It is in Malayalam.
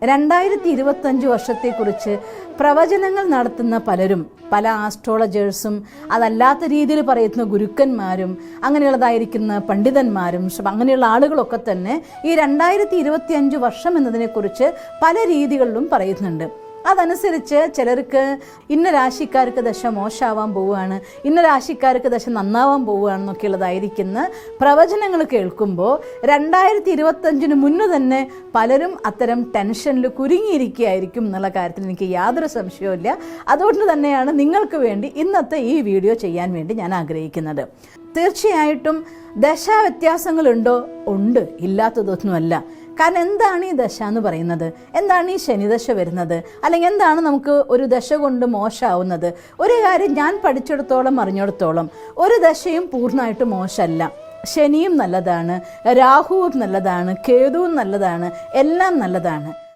2025 വർഷത്തെക്കുറിച്ച് പ്രവചനങ്ങൾ നടത്തുന്ന പലരും, പല ആസ്ട്രോളജേഴ്സും, അതല്ലാത്ത രീതിയിൽ പറയുന്ന ഗുരുക്കന്മാരും, അങ്ങനെയുള്ളതായിരിക്കുന്ന പണ്ഡിതന്മാരും, അങ്ങനെയുള്ള ആളുകളൊക്കെ തന്നെ ഈ 2025 വർഷം എന്നതിനെക്കുറിച്ച് പല രീതികളിലും പറയുന്നുണ്ട്. അതനുസരിച്ച് ചിലർക്ക് ഇന്ന രാശിക്കാർക്ക് ദശ മോശമാവാൻ പോവുകയാണ്, ഇന്ന രാശിക്കാർക്ക് ദശ നന്നാവാൻ പോവുകയാണെന്നൊക്കെ ഉള്ളതായിരിക്കുന്ന പ്രവചനങ്ങൾ കേൾക്കുമ്പോൾ 2025 മുന്നേ തന്നെ പലരും അത്തരം ടെൻഷനിൽ കുരുങ്ങിയിരിക്കുകയായിരിക്കും എന്നുള്ള കാര്യത്തിൽ എനിക്ക് യാതൊരു സംശയവുമില്ല. അതുകൊണ്ട് തന്നെയാണ് നിങ്ങൾക്ക് വേണ്ടി ഇന്നത്തെ ഈ വീഡിയോ ചെയ്യാൻ വേണ്ടി ഞാൻ ആഗ്രഹിക്കുന്നത്. തീർച്ചയായിട്ടും ദശാവ്യത്യാസങ്ങളുണ്ടോ? ഉണ്ട്, ഇല്ലാത്തതൊന്നുമല്ല. കാരണം എന്താണ് ഈ ദശ എന്ന് പറയുന്നത്? എന്താണ് ഈ ശനിദശ വരുന്നത്? അല്ലെങ്കിൽ എന്താണ് നമുക്ക് ഒരു ദശ കൊണ്ട് മോശമാവുന്നത്? ഒരു കാര്യം ഞാൻ പഠിച്ചിടത്തോളം അറിഞ്ഞിടത്തോളം ഒരു ദശയും പൂർണ്ണമായിട്ട് മോശമല്ല. ശനിയും നല്ലതാണ്, രാഹുവും നല്ലതാണ്, കേതുവും നല്ലതാണ്, എല്ലാം നല്ലതാണ്.